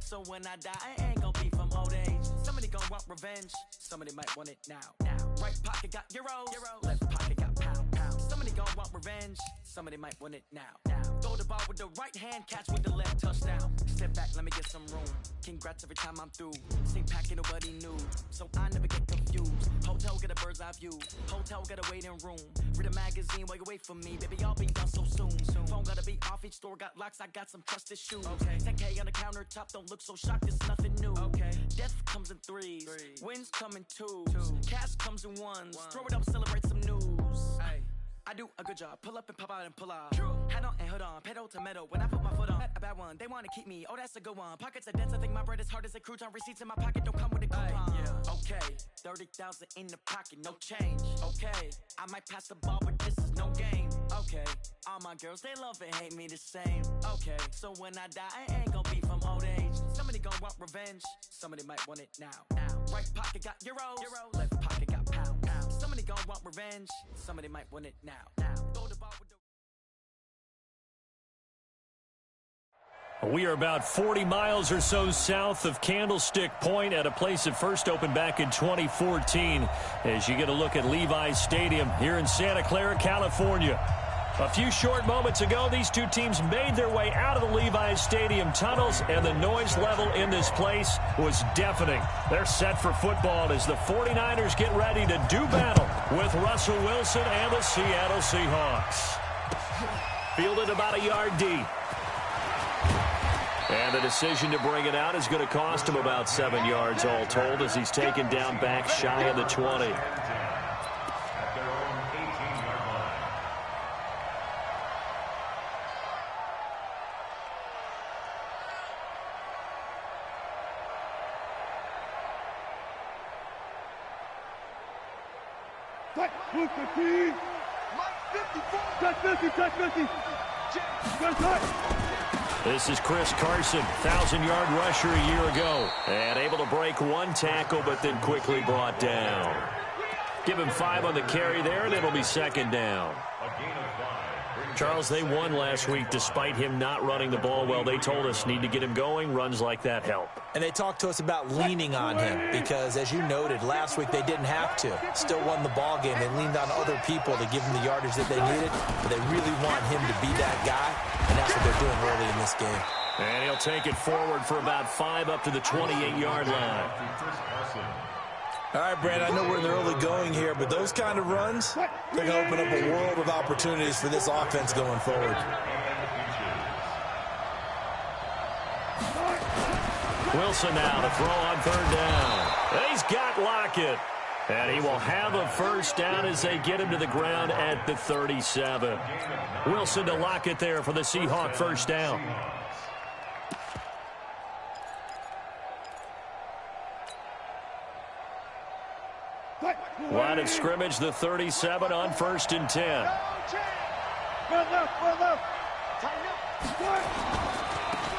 So when I die, I ain't gonna be from old age. Somebody gonna want revenge, somebody might want it now. Right pocket got euros, left pocket got pound. Somebody gonna want revenge, somebody might want it now. Throw the ball with the right hand, catch with the left, touchdown. Step back, let me get some room. Congrats every time I'm through. Same packet, nobody knew, so I never get confused. Hotel get a bird's eye view, hotel got a waiting room. Read a magazine while you wait for me, baby, I'll be done so soon. Phone gotta be off, each store got locks, I got some trusted shoes. 10K on the countertop, don't look so shocked, it's nothing new. Death comes in threes, wins come in twos, cash comes in ones. Throw it up, celebrate some news. I do a good job, pull up and pop out and pull out. Head on and hood on, pedal to metal. When I put my foot on, a bad one, they wanna keep me, oh that's a good one. Pockets are dense, I think my bread is hard as a crouton. Receipts in my pocket don't come with a coupon. Okay, 30,000 in the pocket, no change. Okay, I might pass the ball, but this is no game. Okay, all my girls, they love and hate me the same. Okay, so when I die, I ain't gonna be from old age. Somebody gonna want revenge, somebody might want it now. Right pocket got euros, left pocket got pound. Somebody gonna want revenge, somebody might want it now. Throw the ball with the We are about 40 miles or so south of Candlestick Point at a place that first opened back in 2014 as you get a look at Levi's Stadium here in Santa Clara, California. A few short moments ago, these two teams made their way out of the Levi's Stadium tunnels, and the noise level in this place was deafening. They're set for football as the 49ers get ready to do battle with Russell Wilson and the Seattle Seahawks. Fielded about a yard deep. And the decision to bring it out is going to cost him about 7 yards all told as he's taken down back shy of the 20. This is Chris Carson, 1,000-yard rusher a year ago, and able to break one tackle but then quickly brought down. Give him 5 on the carry there, and it'll be second down. Charles, they won last week despite him not running the ball well. They told us need to get him going. Runs like that help. And they talked to us about leaning on him because, as you noted, last week they didn't have to. Still won the ball game. They leaned on other people to give them the yardage that they needed, but they really want him to be that guy, and that's what they're doing early in this game. And he'll take it forward for about 5 up to the 28-yard line. All right, Brad, I know we're in the early going here, but those kind of runs, they're going to open up a world of opportunities for this offense going forward. Wilson now to throw on third down. And he's got Lockett. And he will have a first down as they get him to the ground at the 37. Wilson to Lockett there for the Seahawk first down. Line of scrimmage, the 37 on 1st and 10.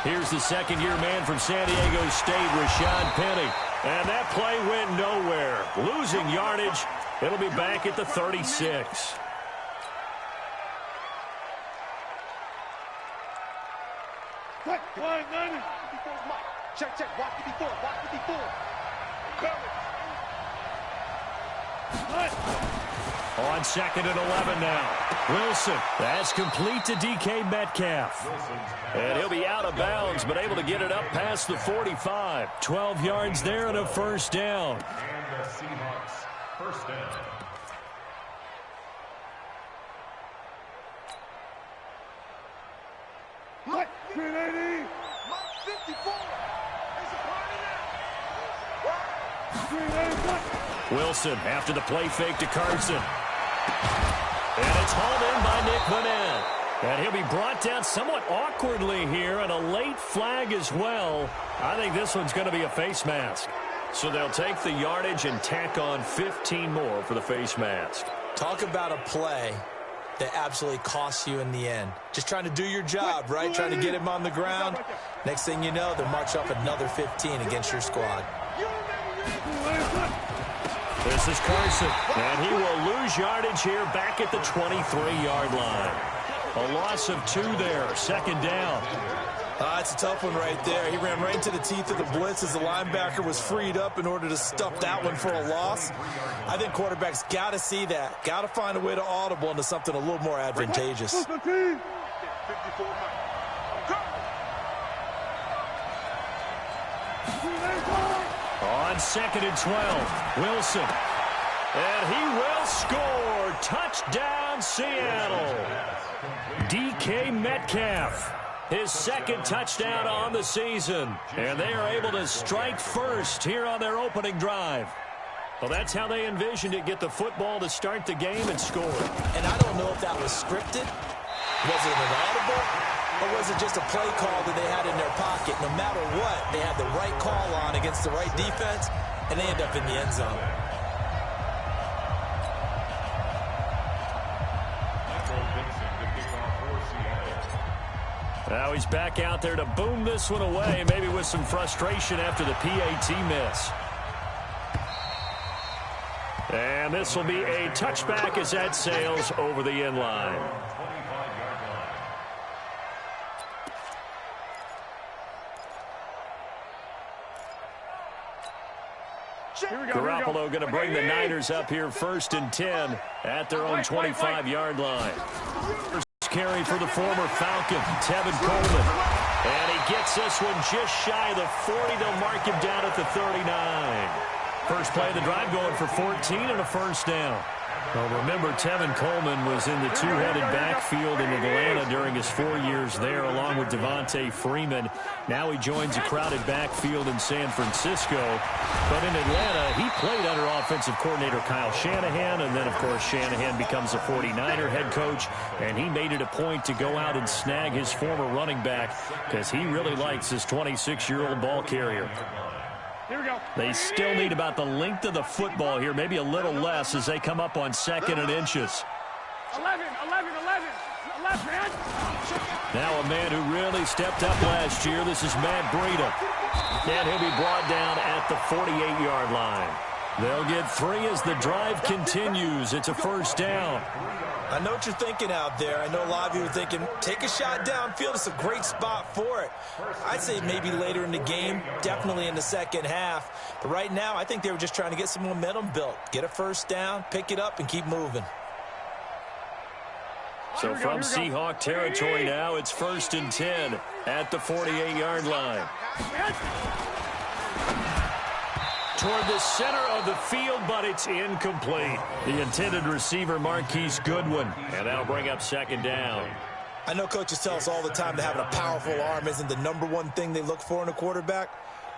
Here's the second-year man from San Diego State, Rashad Penny. And that play went nowhere. Losing yardage. It'll be back at the 36. Check. Watch it before. On 2nd and 11 now. Wilson, that's complete to DK Metcalf. And he'll be out of bounds, but able to get it up past the 45. 12 yards there and a first down. And the Seahawks first down. Mike 380. Mike 54. There's a party now. 380. Wilson after the play fake to Carson. And it's hauled in by Nick Vannett. And he'll be brought down somewhat awkwardly here, and a late flag as well. I think this one's going to be a face mask. So they'll take the yardage and tack on 15 more for the face mask. Talk about a play that absolutely costs you in the end. Just trying to do your job, right? Trying to get him on the ground. Next thing you know, they'll march up another 15 against your squad. This is Carson, and he will lose yardage here back at the 23-yard line. A loss of 2 there, second down. It's a tough one right there. He ran right into the teeth of the blitz as the linebacker was freed up in order to stuff that one for a loss. I think quarterbacks got to see that. Got to find a way to audible into something a little more advantageous. On 2nd and 12, Wilson. And he will score. Touchdown, Seattle. DK Metcalf. His second touchdown on the season. And they are able to strike first here on their opening drive. Well, that's how they envisioned it. Get the football to start the game and score. And I don't know if that was scripted. Was it an audible? Or was it just a play call that they had in their pocket? No matter what, they had the right call on against the right defense, and they end up in the end zone. Now he's back out there to boom this one away, maybe with some frustration after the PAT miss. And this will be a touchback as that sails over the end line. Garoppolo going to bring the Niners up here 1st and 10 at their own 25-yard line. First carry for the former Falcon, Tevin Coleman. And he gets this one just shy of the 40. They'll mark him down at the 39. First play of the drive going for 14 and a first down. Well, remember, Tevin Coleman was in the two-headed backfield in Atlanta during his 4 years there, along with Devontae Freeman. Now he joins a crowded backfield in San Francisco. But in Atlanta, he played under offensive coordinator Kyle Shanahan, and then, of course, Shanahan becomes a 49er head coach, and he made it a point to go out and snag his former running back because he really likes his 26-year-old ball carrier. They still need about the length of the football here, maybe a little less as they come up on 2nd and inches. 11. Left hand. Now a man who really stepped up last year. This is Matt Breida. And he'll be brought down at the 48-yard line. They'll get 3 as the drive continues. It's a first down. I know what you're thinking out there. I know a lot of you are thinking, take a shot downfield. It's a great spot for it. I'd say maybe later in the game, definitely in the second half. But right now, I think they were just trying to get some momentum built. Get a first down, pick it up, and keep moving. So from Seahawk territory now, it's 1st and 10 at the 48-yard line. Toward the center of the field, but it's incomplete. The intended receiver, Marquise Goodwin, and that'll bring up 2nd down. I know coaches tell us all the time that having a powerful arm isn't the #1 thing they look for in a quarterback.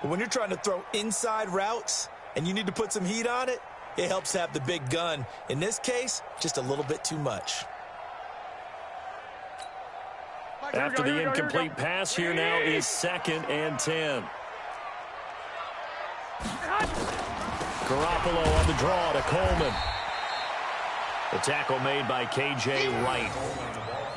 But when you're trying to throw inside routes and you need to put some heat on it, it helps to have the big gun. In this case, just a little bit too much. After the incomplete pass, here now is 2nd and 10. Garoppolo on the draw to Coleman. The tackle made by K.J. Wright.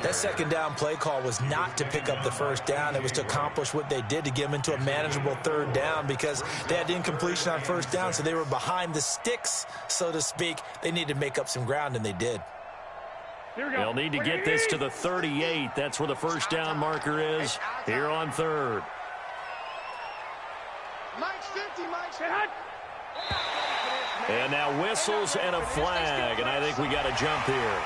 That 2nd down play call was not to pick up the first down. It was to accomplish what they did to get them into a manageable 3rd down because they had incompletion on 1st down, so they were behind the sticks, so to speak. They needed to make up some ground, and they did. They'll need to get this to the 38. That's where the first down marker is here on 3rd. And now whistles and a flag, and I think we got a jump here.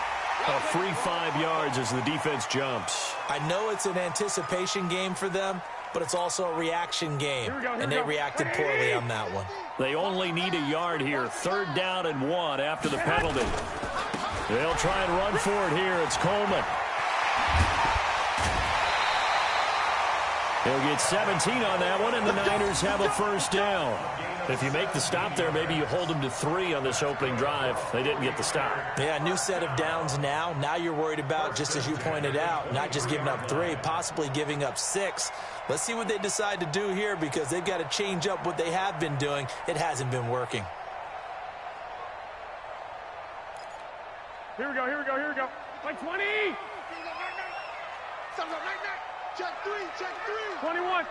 A free 5 yards as the defense jumps. I know it's an anticipation game for them, but it's also a reaction game, and they reacted poorly on that one. They only need a yard here. 3rd down and 1 after the penalty. They'll try and run for it here. It's Coleman. He'll get 17 on that one, and the Niners have a first down. If you make the stop there, maybe you hold them to 3 on this opening drive. They didn't get the stop. Yeah, new set of downs now. Now you're worried about, just as you pointed out, not just giving up 3, possibly giving up 6. Let's see what they decide to do here because they've got to change up what they have been doing. It hasn't been working. Here we go. Like 20. Check 3. 21.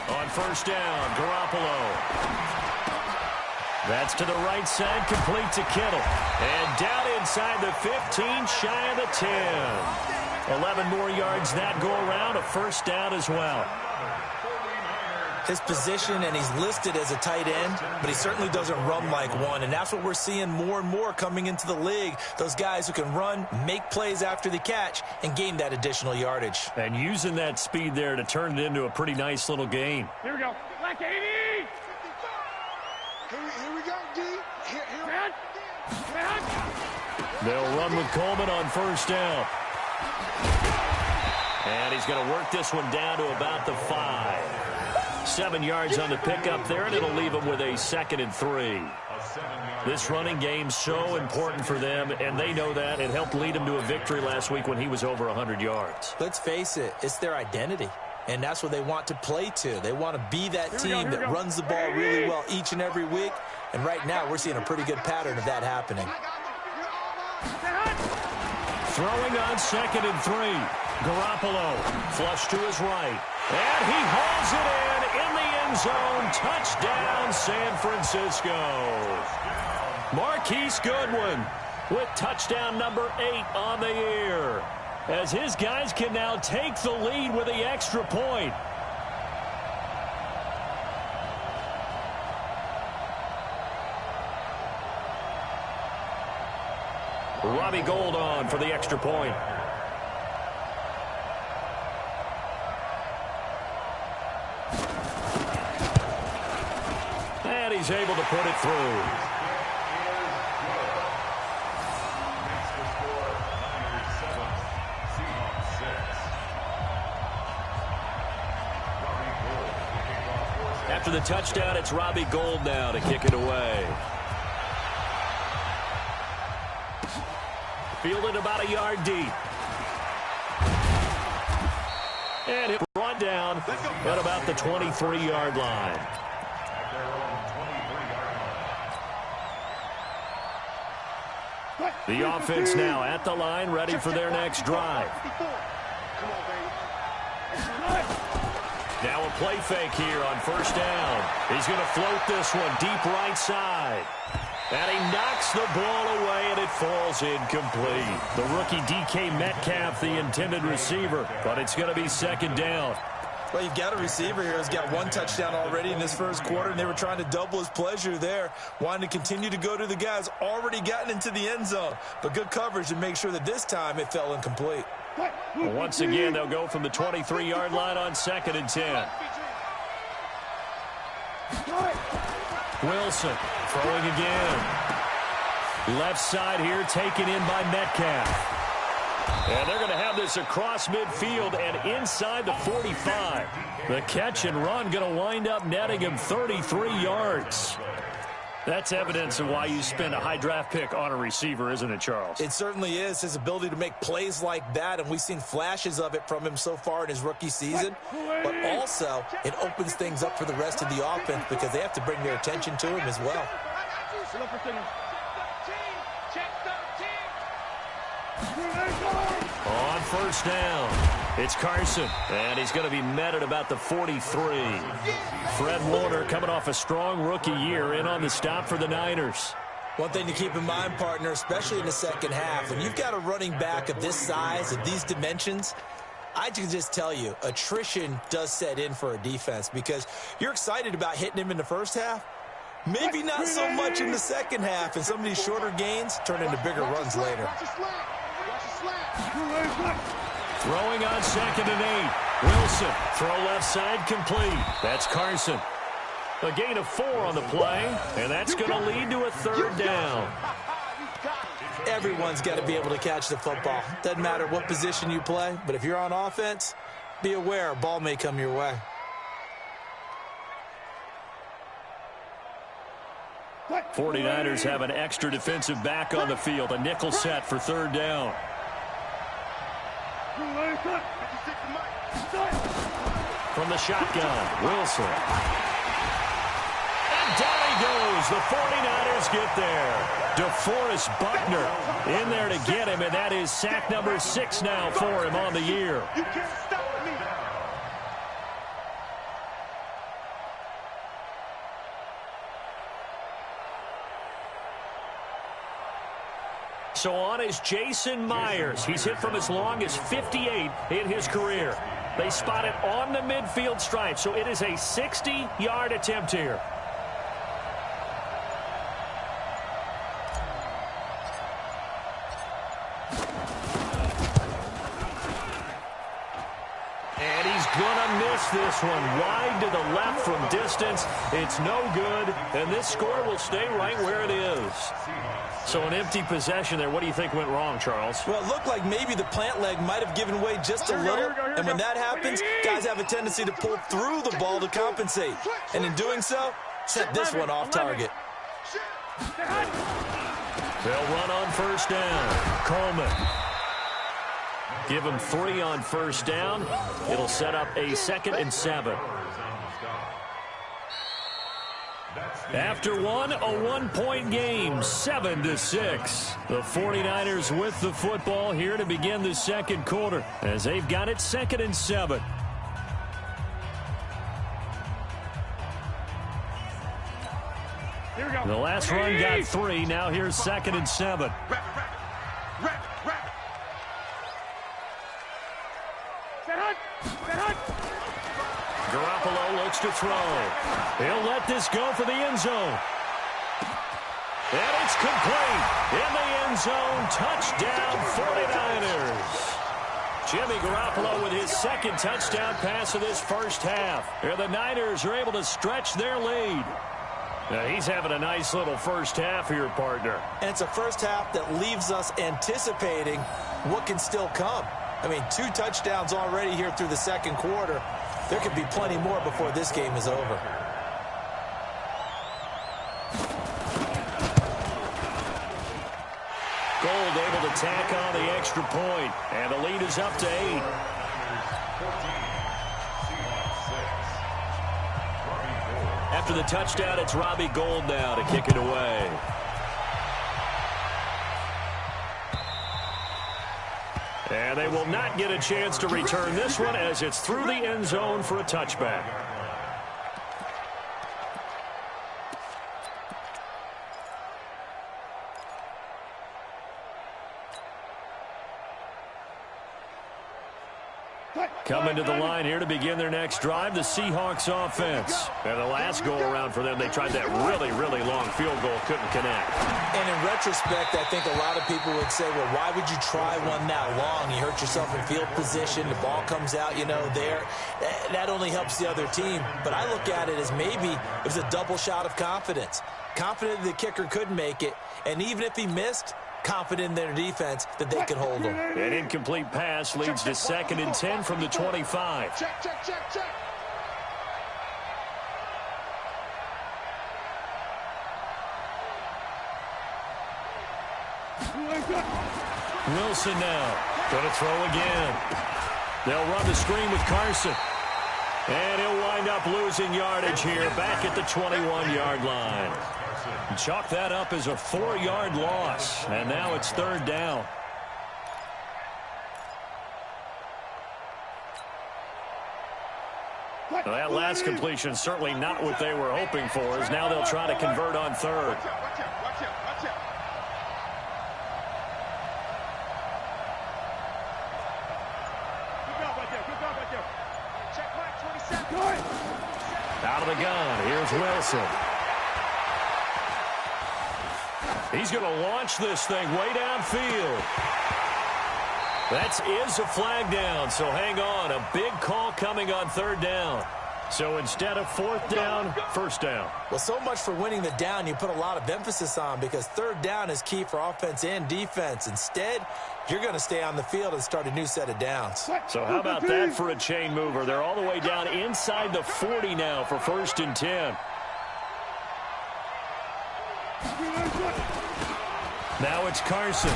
On first down, Garoppolo. That's to the right side, complete to Kittle. And down inside the 15, shy of the 10. 11 more yards that go around, a first down as well. His position, and he's listed as a tight end, but he certainly doesn't run like one, and that's what we're seeing more and more coming into the league. Those guys who can run, make plays after the catch, and gain that additional yardage. And using that speed there to turn it into a pretty nice little gain. Here we go. Black 80. Here we go, D. Here. They'll run with Coleman on first down. And he's going to work this one down to about the 5. 7 yards on the pickup there, and it'll leave them with a 2nd and 3. This running game's so important for them, and they know that. It helped lead them to a victory last week when he was over 100 yards. Let's face it, it's their identity, and that's what they want to play to. They want to be that team that runs the ball really well each and every week, and right now we're seeing a pretty good pattern of that happening. Throwing on 2nd and 3. Garoppolo flush to his right. And he hauls it in the end zone. Touchdown, San Francisco. Marquise Goodwin with touchdown number 8 on the year, as his guys can now take the lead with the extra point. Robbie Gould on for the extra point. And he's able to put it through. After the touchdown, it's Robbie Gould now to kick it away. Fielded about a yard deep. And it brought down at about the 23-yard line. The offense now at the line, ready for their next drive. Now a play fake here on first down. He's going to float this one deep right side. And he knocks the ball away, and it falls incomplete. The rookie DK Metcalf, the intended receiver, but it's going to be 2nd down. Well, you've got a receiver here who's got 1 touchdown already in this first quarter, and they were trying to double his pleasure there, wanting to continue to go to the guys already gotten into the end zone. But good coverage to make sure that this time it fell incomplete. Well, once again, they'll go from the 23-yard line on 2nd and 10. Wilson throwing again. Left side here taken in by Metcalf. And they're going to have this across midfield and inside the 45. The catch and run going to wind up netting him 33 yards. That's evidence of why you spend a high draft pick on a receiver, isn't it, Charles? It certainly is, his ability to make plays like that, and we've seen flashes of it from him so far in his rookie season. But also, it opens things up for the rest of the offense because they have to bring their attention to him as well. On first down, it's Carson, and he's going to be met at about the 43. Fred Warner coming off a strong rookie year in on the stop for the Niners. One thing to keep in mind, partner, especially in the second half, when you've got a running back of this size, of these dimensions, I can just tell you, attrition does set in for a defense because you're excited about hitting him in the first half. Maybe not so much in the second half, and some of these shorter gains turn into bigger runs later. Throwing on 2nd and 8. Wilson, throw left side complete. That's Carson. A gain of 4 on the play, and that's going to lead to a 3rd down. Everyone's got to be able to catch the football. Doesn't matter what position you play, but if you're on offense, be aware a ball may come your way. The 49ers have an extra defensive back on the field, a nickel set for 3rd down. From the shotgun, Wilson. And down he goes. The 49ers get there. DeForest Buckner in there to get him, and that is sack number 6 now for him on the year. You can't stop me. So on is Jason Myers. He's hit from as long as 58 in his career. They spot it on the midfield stripe, so it is a 60-yard attempt here. And he's gonna miss this one. Wide to the left from distance. It's no good, and this score will stay right where it is. So an empty possession there. What do you think went wrong, Charles? Well, it looked like maybe the plant leg might have given way just a little. And when that happens, guys have a tendency to pull through the ball to compensate. And in doing so, set this one off target. They'll run on first down. Coleman. Give him 3 on first down. It'll set up a 2nd and 7. After one, a 1-point game, 7-6. The 49ers with the football here to begin the second quarter as they've got it 2nd and 7. The last run got 3. Now here's 2nd and 7. Garoppolo looks to throw. He'll let this go for the end zone. And it's complete. In the end zone, touchdown 49ers. Jimmy Garoppolo with his 2nd touchdown pass of this first half. And the Niners are able to stretch their lead. Now he's having a nice little first half here, partner. And it's a first half that leaves us anticipating what can still come. I mean, 2 touchdowns already here through the second quarter. There could be plenty more before this game is over. Gold able to tack on the extra point, and the lead is up to 8. After the touchdown, it's Robbie Gould now to kick it away. And they will not get a chance to return this one as it's through the end zone for a touchback. Coming to the line here to begin their next drive, the Seahawks offense. And the last go-around for them, they tried that really, really long field goal, couldn't connect. And in retrospect, I think a lot of people would say, well, why would you try one that long? You hurt yourself in field position, the ball comes out, you know, there. That only helps the other team. But I look at it as maybe it was a double shot of confidence. Confident the kicker could make it, and even if he missed, confident in their defense that they could hold them. An incomplete pass leads to 2nd and 10 from the 25. Check. Wilson now going to throw again. They'll run the screen with Carson. And he'll wind up losing yardage here back at the 21-yard line. Chalk that up as a 4-yard loss. And now it's 3rd down. Well, that last completion certainly not what they were hoping for, as now they'll try to convert on 3rd. Watch out. Good job right there. Check back, 27. Out of the gun, here's Wilson. He's going to launch this thing way downfield. That is a flag down, so hang on. A big call coming on 3rd down. So instead of 4th down, 1st down. Well, so much for winning the down you put a lot of emphasis on, because 3rd down is key for offense and defense. Instead, you're going to stay on the field and start a new set of downs. So how about that for a chain mover? They're all the way down inside the 40 now for 1st and 10. Now it's Carson.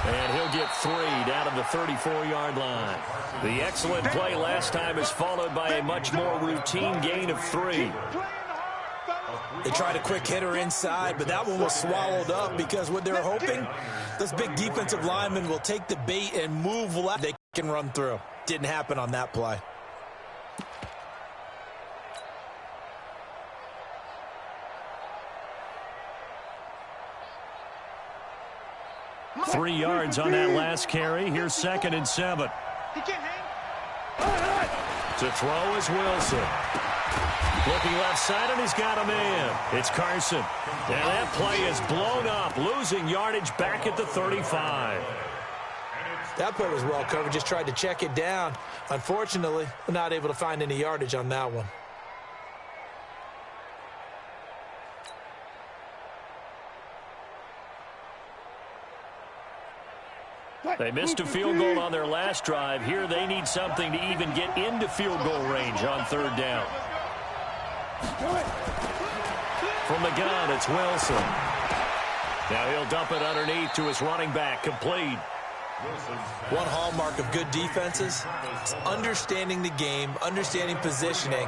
And he'll get 3 down to the 34-yard line. The excellent play last time is followed by a much more routine gain of 3. They tried a quick hitter inside, but that one was swallowed up because what they're hoping, those big defensive linemen will take the bait and move left. They can run through. Didn't happen on that play. 3 yards on that last carry. Here's 2nd and 7. He can't hang. To throw is Wilson. Looking left side, and he's got a man. It's Carson. And that play is blown up, losing yardage back at the 35. That play was well covered. Just tried to check it down. Unfortunately, we're not able to find any yardage on that one. They missed a field goal on their last drive. Here they need something to even get into field goal range on 3rd down. From the gun, it's Wilson. Now he'll dump it underneath to his running back, complete. One hallmark of good defenses is understanding the game, understanding positioning,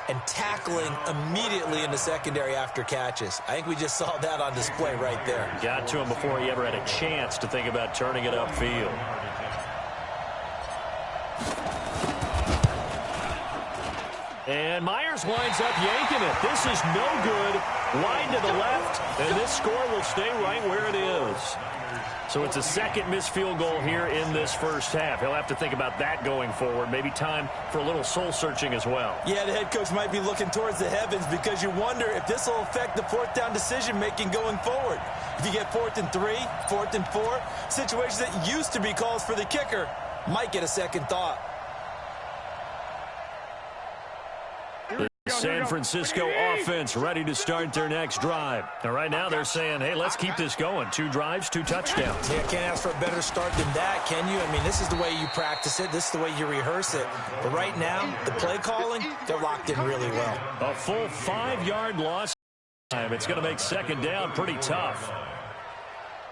and tackling immediately in the secondary after catches. I think we just saw that on display right there. Got to him before he ever had a chance to think about turning it upfield. And Myers winds up yanking it. This is no good. Wide to the left, and this score will stay right where it is. So it's a 2nd missed field goal here in this first half. He'll have to think about that going forward. Maybe time for a little soul-searching as well. Yeah, the head coach might be looking towards the heavens because you wonder if this will affect the 4th down decision-making going forward. If you get 4th and 3, 4th and 4, situations that used to be calls for the kicker might get a second thought. San Francisco offense ready to start their next drive. Now, right now they're saying, hey, let's keep this going. 2 drives, 2 touchdowns. Yeah, can't ask for a better start than that, can you? I mean, this is the way you practice it. This is the way you rehearse it. But right now, the play calling, they're locked in really well. A full 5-yard loss time. It's going to make 2nd down pretty tough.